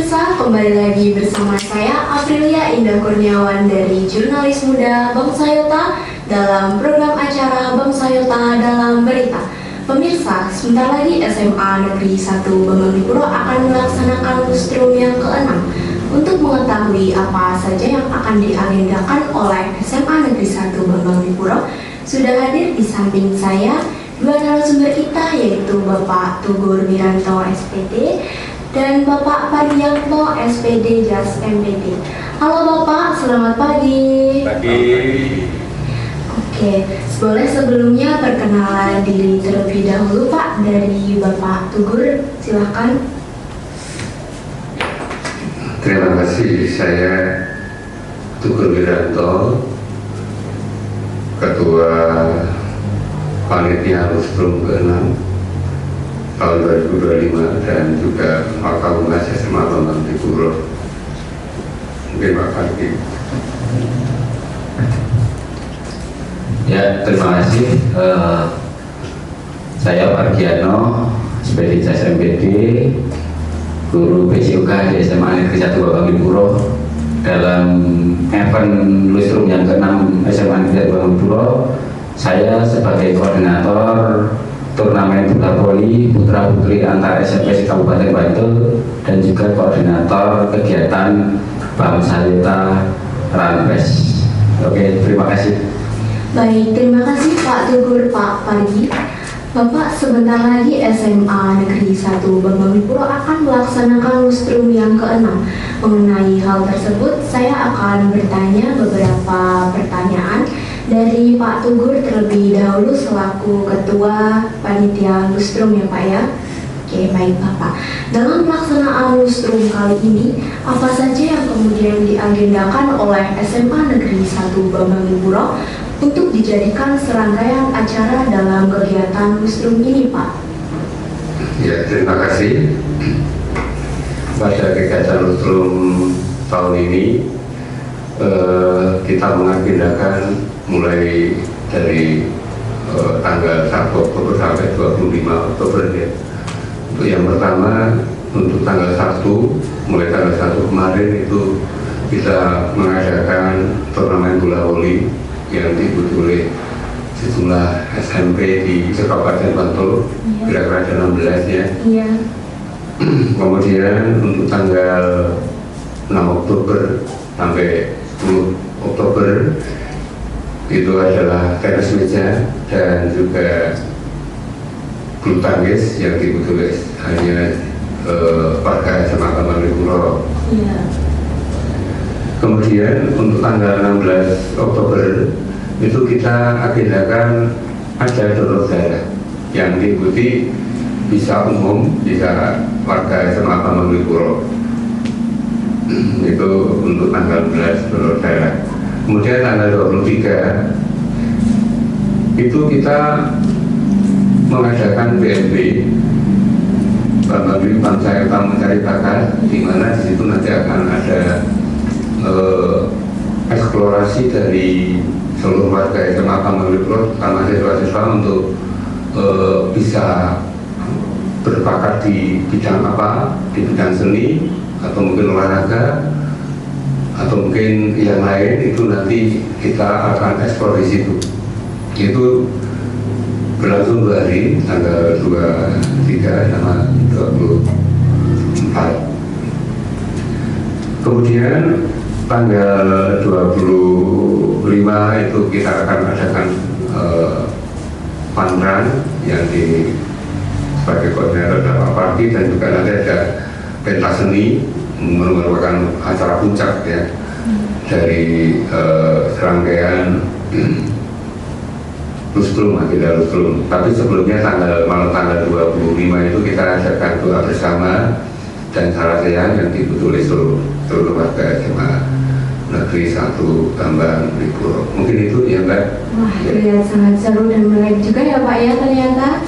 pemirsa, kembali lagi bersama saya Aprilia Indah Kurniawan dari Jurnalis Muda Bangsa Yota dalam program acara Bangsa Yota dalam Berita. Pemirsa, sebentar lagi SMA Negeri 1 Bambang Dipuro akan melaksanakan lustrum yang ke-6. Untuk mengetahui apa saja yang akan diagendakan oleh SMA Negeri 1 Bambang Dipuro, sudah hadir di samping saya dua narasumber kita, yaitu Bapak Tugur Wiranto SPD dan Bapak Padianto SPD JAS MPD. Halo Bapak, selamat pagi. Pagi. Oke, boleh sebelumnya perkenalan diri terlebih dahulu Pak dari Bapak Tugur, silahkan. Terima kasih, saya Tugur Wiranto, Ketua Panitia Lustrum ke-6 tahun 2025 dan juga Wakapolres SMA Bambang Dipuro. Mungkin Pak Fardi. Ya, terima kasih. Saya Pargiano, SPD JAS MPD, guru BCUK di SMA Negeri 1 Bambang Dipuro. Dalam event lustrum yang ke-6 SMA Negeri 1 Bambang Dipuro, saya sebagai koordinator turnamen bola voli putra putri antar SMP Kabupaten Bantul dan juga koordinator kegiatan Bangsa Yota Ranpes. Oke, terima kasih. Baik, terima kasih Pak Tugur, Pak Pargi. Bapak, sebentar lagi SMA Negeri 1 Bambang Dipuro akan melaksanakan lustrum yang ke-6. Mengenai hal tersebut, saya akan bertanya beberapa pertanyaan dari Pak Tugur terlebih dahulu selaku Ketua Panitia Lustrum ya Pak ya. Oke, baik Bapak. Dalam pelaksanaan lustrum kali ini, apa saja yang kemudian diagendakan oleh SMA Negeri 1 Bambang Dipuro untuk dijadikan serangkaian acara dalam kegiatan lustrum ini Pak? Ya, terima kasih. Pada kegiatan lustrum tahun ini, kita mengagendakan mulai dari tanggal 1 Oktober sampai 25 Oktober ya. Untuk yang pertama, untuk tanggal 1, mulai tanggal 1 kemarin itu kita mengadakan turnamen bola voli yang diikuti oleh sejumlah SMP di Kabupaten Bantul, kira-kira ada 16 ya. Iya. Kemudian untuk tanggal 6 Oktober sampai 10 Oktober itu adalah tenis meja dan juga bulu tangkis yang diikuti hanya warga SMA Bambang Dipuro. Iya. Kemudian untuk tanggal 16 Oktober itu kita agendakan ada donor darah yang diikuti bisa umum, bisa warga SMA Bambang Dipuro. Itu untuk tanggal 16 donor darah. Kemudian tanggal 23 itu kita mengadakan BMB Bambang Bangsa Yota Mencari Bakat, di mana di situ nanti akan ada eksplorasi dari seluruh warga SMA Bambang Dipuro, terutama siswa-siswa untuk bisa berbakat di bidang apa, di bidang seni atau mungkin olahraga atau mungkin yang lain. Itu nanti kita akan eksplor di situ. Itu berlangsung 2 hari, tanggal 23 sama 24. Kemudian tanggal 25 itu kita akan adakan fun run yang sebagai koordinator Pak Parti, dan juga nanti ada pentas seni merupakan acara puncak ya dari serangkaian lustrum, agenda lustrum. Tapi sebelumnya malam tanggal 25 itu kita adakan doa bersama dan sarasehan yang diikuti oleh seluruh warga SMA Negeri 1 Bambang Dipuro. Mungkin itu ya Mbak. Wah, terlihat sangat seru dan menarik juga ya Pak ya ternyata.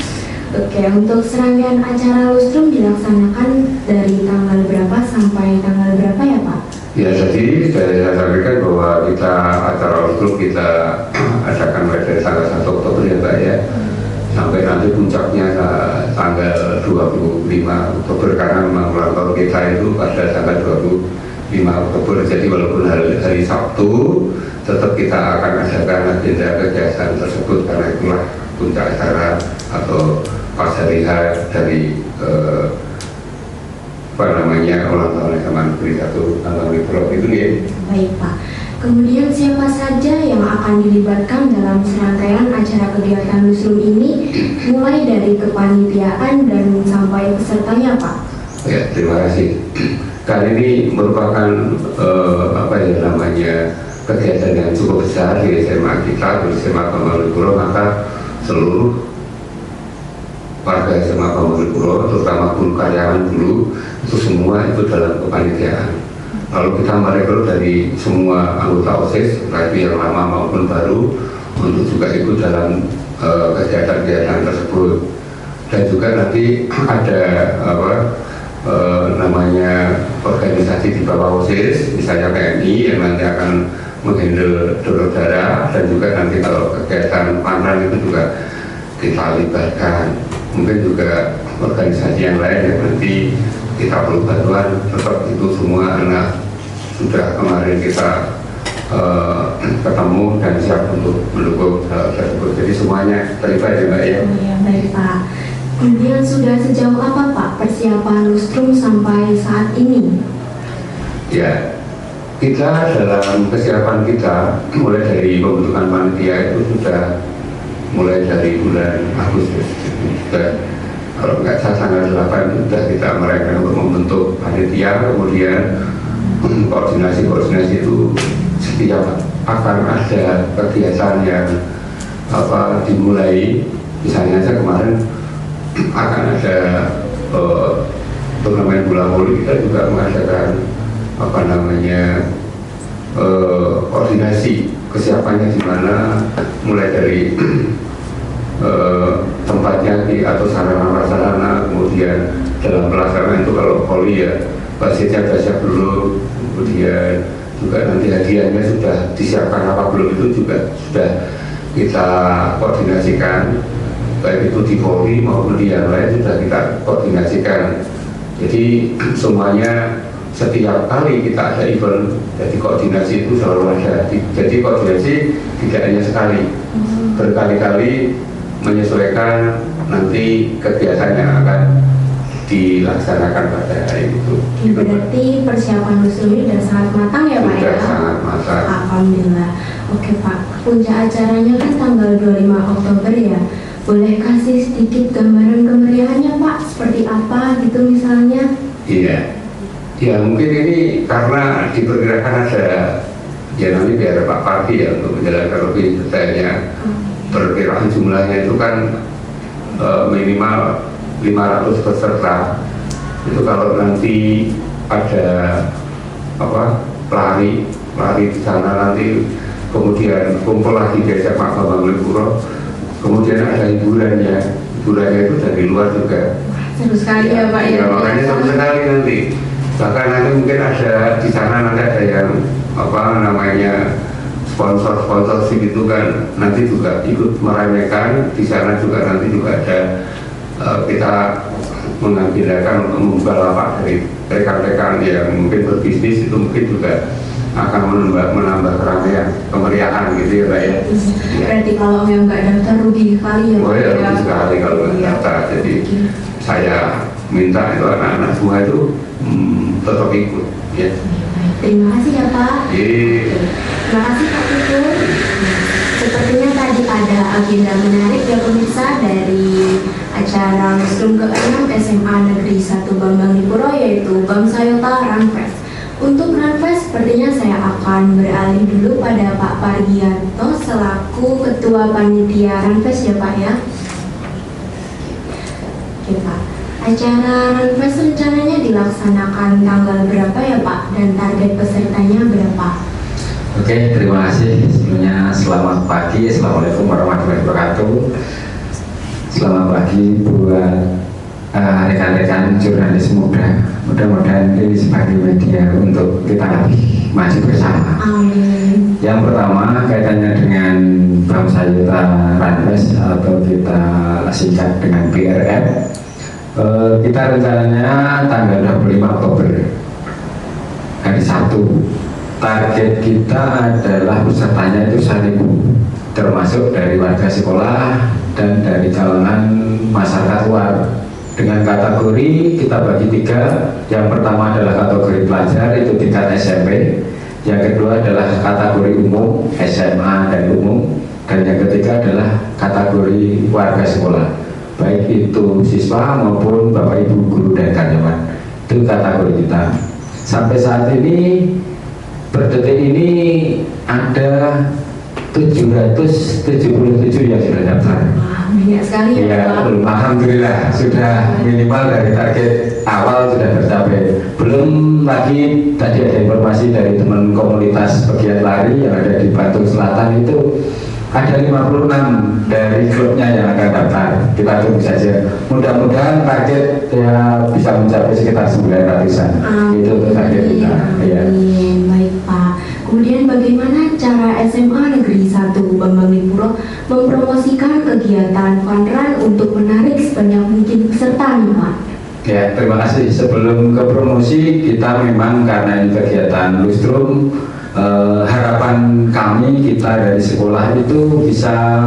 Oke, untuk serangkaian acara lustrum dilaksanakan dari tanggal berapa sampai tanggal berapa ya Pak? Ya, jadi saya sampaikan bahwa kita acara lustrum kita adakan mulai dari tanggal 1 Oktober ya Pak ya, sampai nanti puncaknya tanggal 25 Oktober karena memang ulang tahun kita itu pada tanggal 25 Oktober. Jadi walaupun hari Sabtu tetap kita akan adakan agenda kegiatan tersebut karena itulah puncak acara atau pas hari H dari ulang tahun SMA Negeri 1 Bambang Puro itu ya. Baik Pak. Kemudian siapa saja yang akan dilibatkan dalam serangkaian acara kegiatan Newsroom ini, mulai dari kepanitiaan dan sampai pesertanya Pak? Ya, terima kasih. Kali ini merupakan kegiatan yang cukup besar di SMA kita, di SMA Bambang Puro, maka seluruh warga SMA Bambang Puro, terutama guru karyawan dulu, itu semua itu dalam kepanitiaan. Lalu kita merekrut dari semua anggota OSIS, baik yang lama maupun baru, untuk juga ikut dalam kegiatan-kegiatan tersebut. Dan juga nanti ada organisasi di bawah OSIS, misalnya PMI yang nanti akan menghandle donor darah, dan juga nanti kalau kegiatan panran itu juga kita libatkan. Mungkin juga organisasi yang lain yang nanti kita perlu bantuan, tetap itu semua anak sudah kemarin kita ketemu dan siap untuk mendukung hal tersebut. Jadi semuanya terlibat ya Mbak ya. Oh ya, baik Pak. Kemudian sudah sejauh apa Pak persiapan Lustrum sampai saat ini? Ya, kita dalam kesiapan kita mulai dari pembentukan panitia itu sudah mulai dari bulan Agustus. Sudah, kalau nggak salah tanggal 8 sudah kita merayakan untuk membentuk panitia, kemudian koordinasi itu setiap akan ada kegiatan yang dimulai, misalnya saja kemarin akan ada turnamen bola voli, kita juga mengadakan koordinasi kesiapannya di mana, mulai dari tempatnya atau sarana-prasarana, kemudian dalam pelaksanaan itu kalau voli ya basisnya sudah siap dulu, kemudian juga nanti hadiahnya sudah disiapkan apa belum itu juga sudah kita koordinasikan, baik itu di voli maupun di yang lain sudah kita koordinasikan. Jadi semuanya setiap kali kita ada event, jadi koordinasi itu selalu ada. Jadi koordinasi tidak hanya sekali, berkali-kali menyesuaikan nanti kegiatan yang akan dilaksanakan pada hari itu. Berarti persiapan Lustrum ini sudah sangat matang ya Pak ya? Sudah sangat matang. Alhamdulillah. Oke Pak, puncak acaranya kan tanggal 25 Oktober ya. Boleh kasih sedikit gambaran kemeriahannya Pak? Seperti apa gitu misalnya? Iya. Ya mungkin ini karena diperkirakan ada, ya nanti biar Pak Parti ya untuk menjelaskan lebih detailnya. Perkiraan jumlahnya itu kan minimal 500 peserta. Itu kalau nanti ada pelari di sana, nanti kemudian kumpul lagi di SMA Bambang Puro, kemudian ada hiburannya itu dari luar juga. Seru sekali ya Pak ya. Makanya seru sekali nanti. Bahkan nanti mungkin ada di sana nanti ada yang sponsor itu kan nanti juga ikut meramaikan di sana, juga nanti juga ada kita mengambilkan untuk membuka lapak dari rekan-rekan yang mungkin berbisnis, itu mungkin juga akan menambah keramaian, kemeriahan gitu ya Pak ya. Berarti kalau yang nggak daftar rugi sekali ya Pak. Oh ya, rugi sekali kalau nggak daftar. Jadi saya minta itu anak-anak semua itu tetap ikut ya. Terima kasih ya Pak. Terima kasih Pak Tutur. Sepertinya tadi ada agenda menarik ya pemirsa dari acara Lustrum ke-6 SMA Negeri 1 Bambang Puro, yaitu Bam Sayota Runfest. Untuk Runfest sepertinya saya akan beralih dulu pada Pak Pargianto selaku Ketua Panitia Runfest ya Pak ya. Oke Pak. Acara Runfest rencananya dilaksanakan tanggal berapa ya Pak, dan target pesertanya berapa? Oke, terima kasih. Sebelumnya selamat pagi, assalamualaikum warahmatullahi wabarakatuh. Selamat pagi buat rekan-rekan jurnalis muda. Mudah-mudahan ini sebagai media untuk kita maju bersama. Amin. Yang pertama kaitannya dengan bangsa kita Ranpes atau kita singkat dengan BRF. Kita rencananya tanggal 25 Oktober hari Sabtu. Target kita adalah pesertanya itu 1.000, termasuk dari warga sekolah dan dari kalangan masyarakat luar. Dengan kategori kita bagi 3. Yang pertama adalah kategori pelajar, itu tingkat SMP. Yang kedua adalah kategori umum, SMA dan umum. Dan yang ketiga adalah kategori warga sekolah, baik itu siswa maupun bapak ibu guru dan karyawan. Itu kategori kita. Sampai saat ini, per detik ini ada 777 yang sudah daftar. Wah, banyak sekali ya, Ya, Pak. alhamdulillah sudah minimal dari target awal sudah tercapai. Belum lagi tadi ada informasi dari teman komunitas pegiat lari yang ada di Batu Selatan itu ada 56 dari klubnya yang akan daftar. Kita tunggu saja. Mudah-mudahan target ya bisa mencapai sekitar 900-an. Itu target kita. Ya. Amin. Baik, Pak. Kemudian bagaimana cara SMA Negeri 1 Bambang Lipuro mempromosikan kegiatan Funrun untuk menarik sebanyak mungkin peserta nih, Pak? Ya, terima kasih. Sebelum ke promosi, kita memang karena ini kegiatan lustrum, harapan kami kita dari sekolah itu bisa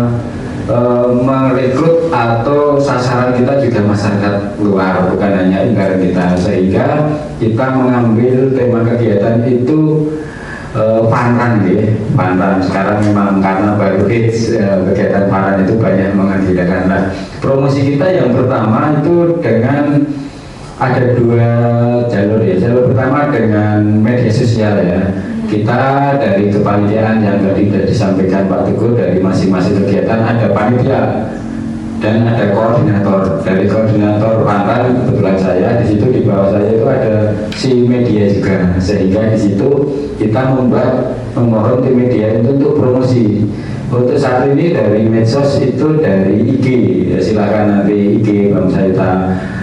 merekrut atau sasaran kita juga masyarakat luar, bukan hanya lingkaran kita, sehingga kita mengambil tema kegiatan itu Funrun ya. Funrun sekarang memang karena baru hits, kegiatan Funrun itu banyak mengagendakan. Nah, promosi kita yang pertama itu dengan ada 2 jalur ya. Jalur pertama dengan media sosial ya. Kita dari kepanitiaan yang tadi sudah disampaikan Pak Teguh, dari masing-masing kegiatan ada panitia dan ada koordinator. Dari koordinator Funrun kebetulan saya di situ, di bawah saya itu ada si media juga, sehingga di situ kita memohon tim media itu untuk promosi. Untuk saat ini dari medsos itu dari IG, ya, silakan nanti IG Bangsa Kita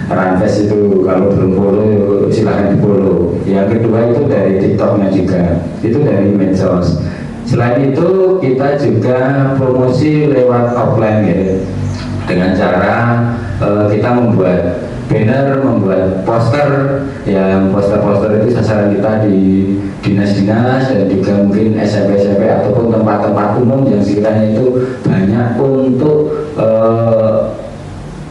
Ranpes itu kalau belum follow silakan di follow. Yang kedua itu dari TikToknya juga, itu dari medsos. Selain itu kita juga promosi lewat offline ya, dengan cara kita membuat banner, membuat poster. Yang poster-poster itu sasaran kita di dinas-dinas dan juga mungkin SMP-SMP ataupun tempat-tempat umum yang sekiranya itu banyak untuk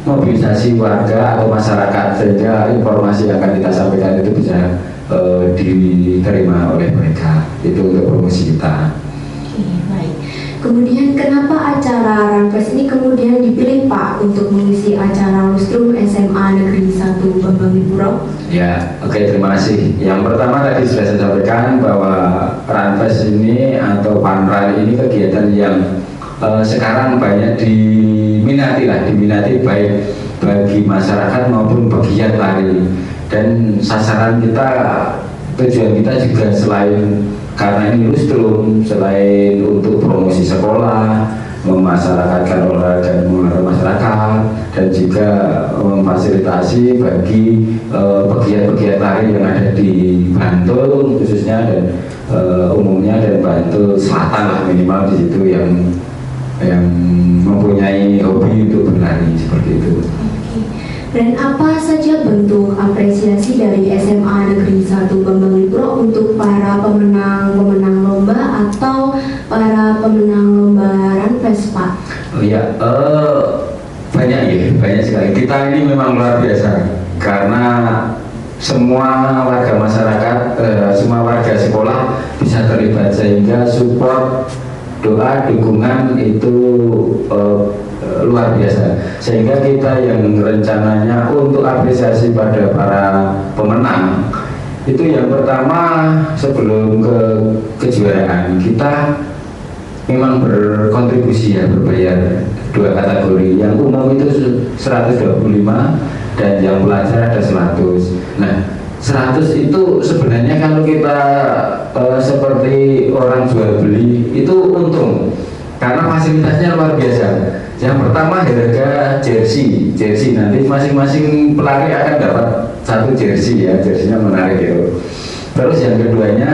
mobilisasi warga atau masyarakat, sehingga informasi yang akan kita sampaikan itu bisa diterima oleh mereka. Itu untuk promosi kita. Oke, baik. Kemudian kenapa acara Ranpes ini kemudian dipilih, Pak, untuk mengisi acara lustrum SMA Negeri 1 Bambang Lipuro? Ya, oke, terima kasih. Yang pertama tadi sudah saya sampaikan bahwa Ranpes ini atau Funrun ini kegiatan yang sekarang banyak diminati baik bagi masyarakat maupun pegiat lari. Dan sasaran kita, tujuan kita juga selain karena ini lustrum, selain untuk promosi sekolah, memasyarakatkan olahraga dan mengenal masyarakat, dan juga memfasilitasi bagi pegiat-pegiat lari yang ada di Bantul khususnya dan umumnya, dan Bantul Selatan lah minimal di situ yang mempunyai hobi untuk berlari seperti itu. Dan apa saja bentuk apresiasi dari SMA Negeri 1 Bambang Lipuro untuk para pemenang lomba atau para pemenang lomba Ranpes, Pak? Oh ya, banyak sekali. Kita ini memang luar biasa karena semua warga masyarakat, semua warga sekolah bisa terlibat, sehingga support, doa, dukungan itu luar biasa. Sehingga kita yang rencananya untuk apresiasi pada para pemenang itu, yang pertama sebelum ke kejuaraan kita memang berkontribusi ya, berbayar 2 kategori. Yang umum itu 125 dan yang pelajar ada 100. Nah, 100 itu sebenarnya kalau kita seperti orang jual beli itu untung karena fasilitasnya luar biasa. Yang pertama harga jersey nanti masing-masing pelari akan dapat 1 jersey ya, jerseynya menarik itu. Terus yang keduanya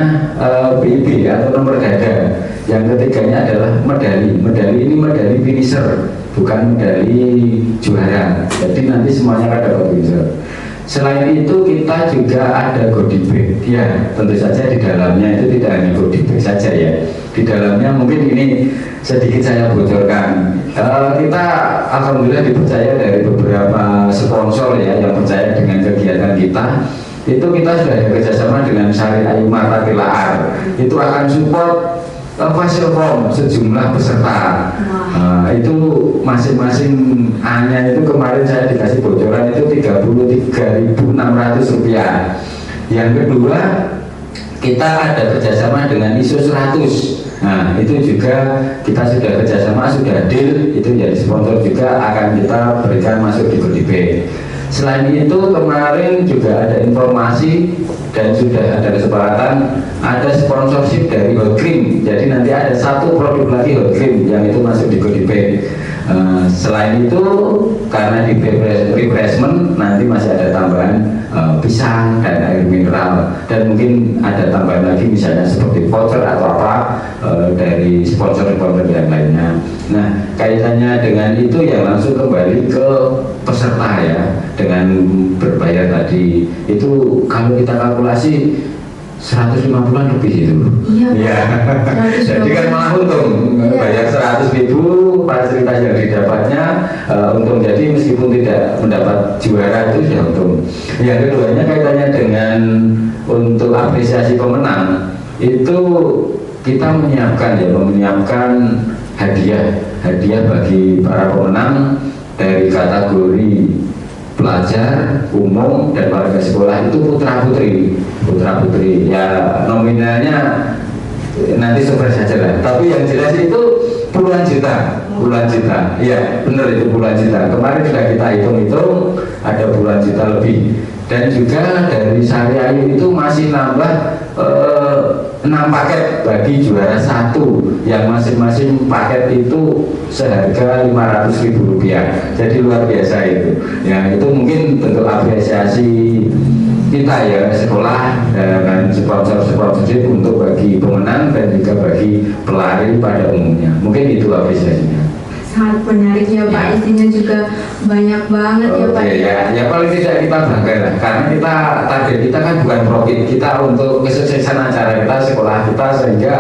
BIB atau nomor gada. Yang ketiganya adalah medali. Medali ini medali finisher, bukan medali juara. Jadi nanti semuanya akan dapat finisher. Selain itu kita juga ada goodie bag. Ya, tentu saja di dalamnya itu tidak hanya goodie bag saja ya. Di dalamnya mungkin ini sedikit saya bocorkan. Kita alhamdulillah dipercaya dari beberapa sponsor ya yang percaya dengan kegiatan kita. Itu kita sudah ada kerjasama dengan Sari Ayu Marta Tilaar. Itu akan support facial form sejumlah peserta. Itu masing-masing hanya itu kemarin saya dikasih bocoran itu Rp33.600. Yang kedua kita ada kerjasama dengan ISO 100. Nah itu juga kita sudah kerjasama, sudah deal, itu jadi sponsor juga akan kita berikan masuk di goodie bag. Selain itu kemarin juga ada informasi dan sudah ada kesepakatan ada sponsorship dari Hot Cream. Jadi nanti ada satu produk lagi Hot Cream yang itu masuk di goodie bag. Selain itu karena di refreshment nanti masih ada tambahan pisang dan air mineral dan mungkin ada tambahan lagi misalnya seperti voucher atau apa dari sponsor-sponsor yang lainnya. Nah kaitannya dengan itu ya langsung kembali ke peserta ya dengan berbayar tadi itu kalau kita kalkulasi 150-an lebih itu. Iya. Ya. Jadi kan malah untung bayar 100.000 fasilitas yang didapatnya untung. Jadi meskipun tidak mendapat juara itu sudah untung. Yang keduanya kaitannya dengan untuk apresiasi pemenang itu kita menyiapkan hadiah bagi para pemenang dari kategori pelajar, umum, dan warga sekolah itu putra putri ya nominalnya nanti surprise saja lah, tapi yang jelas itu puluhan juta ya benar itu puluhan juta. Kemarin sudah kita hitung ada puluhan juta lebih. Dan juga dari Sari Ayu itu masih nambah 6 paket bagi juara 1 yang masing-masing paket itu seharga Rp500.000. Jadi luar biasa itu. Ya itu mungkin bentuk apresiasi kita ya sekolah dan sponsor-sponsorship untuk bagi pemenang dan juga bagi pelari pada umumnya. Mungkin itu apresiasinya. Sangat menarik ya Pak, isinya juga banyak banget ya Pak. Ya paling tidak kita bangga lah, karena kita target kita kan bukan profit, kita untuk kesuksesan acara kita, sekolah kita, sehingga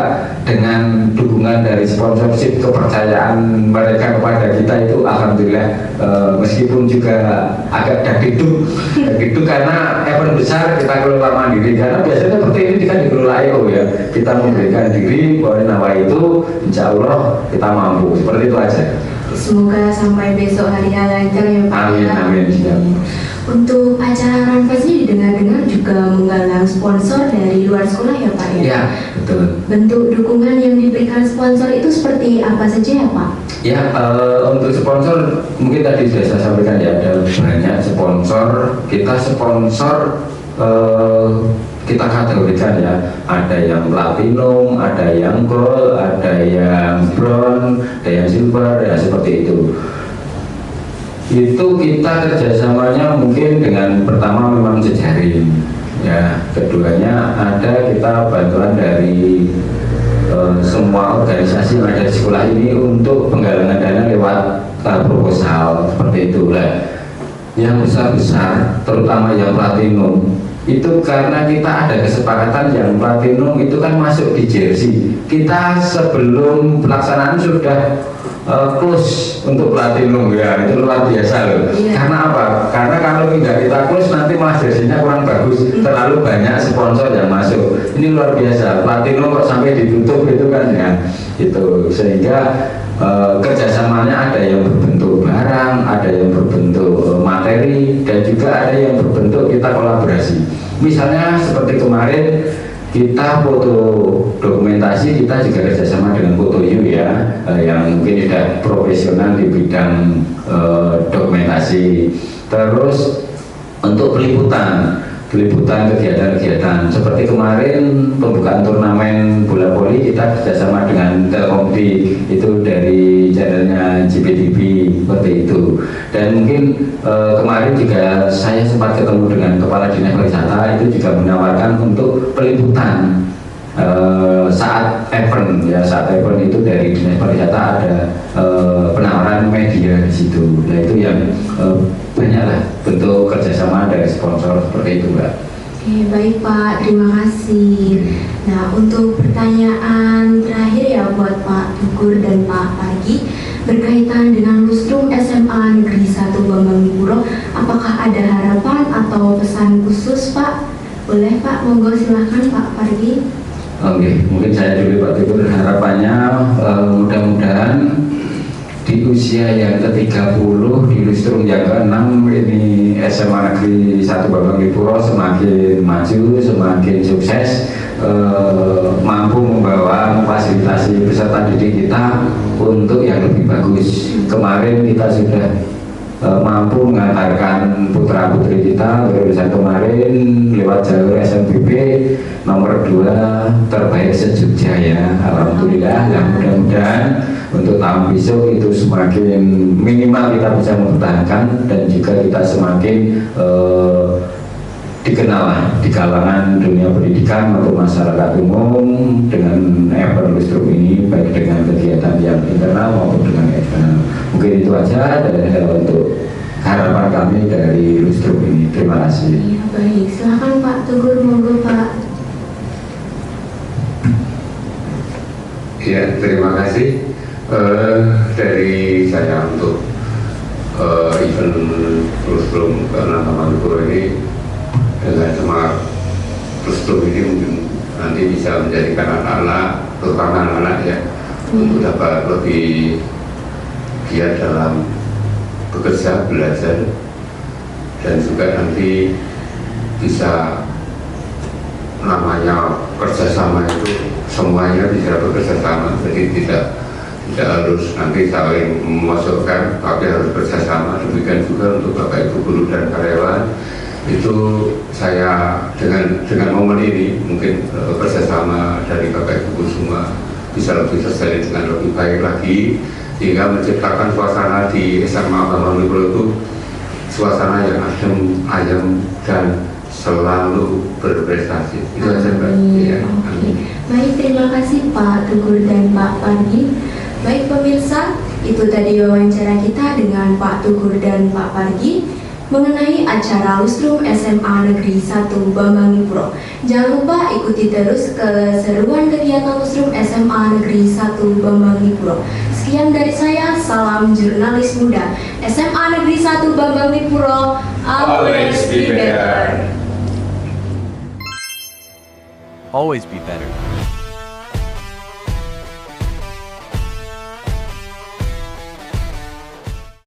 dengan dukungan dari sponsorship, kepercayaan mereka kepada kita itu alhamdulillah meskipun juga agak dagdikduk karena event besar kita kelola mandiri, karena biasanya seperti ini kan dikelola IO ya, kita memberikan diri bahwa nawa itu insya Allah kita mampu, seperti itu aja. Semoga sampai besok hari lancar ya Pak. Amin. Untuk acara Runfest ini didengar-dengar juga menggalang sponsor dari luar sekolah ya Pak ya? Ya, betul. Bentuk dukungan yang diberikan sponsor itu seperti apa saja ya Pak? Ya, untuk sponsor mungkin tadi sudah saya sampaikan ya, ada banyak sponsor. Kita sponsor kita kategorikan ya, ada yang platinum, ada yang gold, ada yang bronze, ada yang silver, ya seperti itu. Itu kita kerjasamanya mungkin dengan pertama memang jejaring ya, keduanya ada kita bantuan dari semua organisasi yang ada di sekolah ini untuk penggalangan dana lewat proposal seperti itulah. Yang besar-besar terutama yang platinum itu karena kita ada kesepakatan yang platinum itu kan masuk di jersey. Kita sebelum pelaksanaan sudah close untuk platinum ya, itu luar biasa loh. Karena apa? Karena kalau tidak kita close nanti mas jersey-nya kurang bagus, terlalu banyak sponsor yang masuk. Ini luar biasa. Platinum kok sampai ditutup itu kan ya. Itu sehingga kerjasamanya ada yang berbentuk barang, ada yang berbentuk materi, dan juga ada yang berbentuk kita kolaborasi. Misalnya seperti kemarin kita foto dokumentasi, kita juga kerjasama dengan Foto-U ya, yang mungkin tidak profesional di bidang dokumentasi. Terus untuk peliputan peliputan kegiatan-kegiatan seperti kemarin pembukaan turnamen bola voli kita kerjasama dengan Telkomti itu dari channelnya GPTV seperti itu. Dan mungkin kemarin juga saya sempat ketemu dengan Kepala Dinas Pariwisata, itu juga menawarkan untuk peliputan saat event itu dari Dinas Pariwisata ada penawaran media di situ. Nah itu yang banyaklah bentuk kerjasama dari sponsor seperti itu, Mbak. Oke, baik Pak, terima kasih. Nah, untuk pertanyaan terakhir ya buat Pak Tukur dan Pak Pargi, berkaitan dengan Lustrum SMA Negeri 1 Bambang Puro, apakah ada harapan atau pesan khusus Pak? Boleh Pak, monggo silahkan Pak Pargi. Oke, mungkin saya dulu Pak Tukur, harapannya mudah-mudahan di usia yang ke-30 di Lustrum yang ke-6 ini SMA Negeri 1 Bambang Puro semakin maju, semakin sukses, mampu membawa fasilitasi peserta didik kita untuk yang lebih bagus. Kemarin kita sudah mampu mengantarkan putra putri kita lulusan kemarin lewat jalur SMPP nomor 2 terbaik se-Jogja ya, alhamdulillah. Dan mudah-mudahan untuk tahun besok itu semakin minimal kita bisa mempertahankan dan juga kita semakin dikenal di kalangan dunia pendidikan maupun masyarakat umum dengan event Lustrum ini, baik dengan kegiatan yang internal maupun dengan eksternal. Mungkin itu aja untuk harapan kami dari Lustrum ini. Terima kasih. Ya, baik, silakan Pak Tukur, monggo Pak. Ya, terima kasih dari saya untuk event Lustrum ke-6 Bambang Puro ini. Dengan semangat Lustrum ini mungkin nanti bisa menjadikan anak-anak, terutama anak-anak ya, untuk dapat lebih giat dalam bekerja, belajar, dan juga nanti bisa namanya kerjasama itu semuanya bisa bekerja sama, jadi tidak harus nanti saling memasukkan, tapi harus kerjasama. Demikian juga untuk Bapak Ibu guru dan karyawan, itu saya dengan momen ini mungkin kerjasama dari Bapak Ibu guru semua bisa lebih terjalin dengan lebih baik lagi, sehingga menciptakan suasana di SMA Bambang Puro itu suasana yang adem, ayem, dan selalu berprestasi. Itu saja Mbak. Ya, amin. Baik, terima kasih Pak Tukur dan Pak Pargi. Baik pemirsa, itu tadi wawancara kita dengan Pak Tukur dan Pak Pargi mengenai acara Lustrum SMA Negeri 1 Bambang Puro. Jangan lupa ikuti terus keseruan kegiatan Lustrum SMA Negeri 1 Bambang Puro. Sekian dari saya, salam jurnalis muda SMA Negeri 1 Bambang Puro. Always be better. Always be better.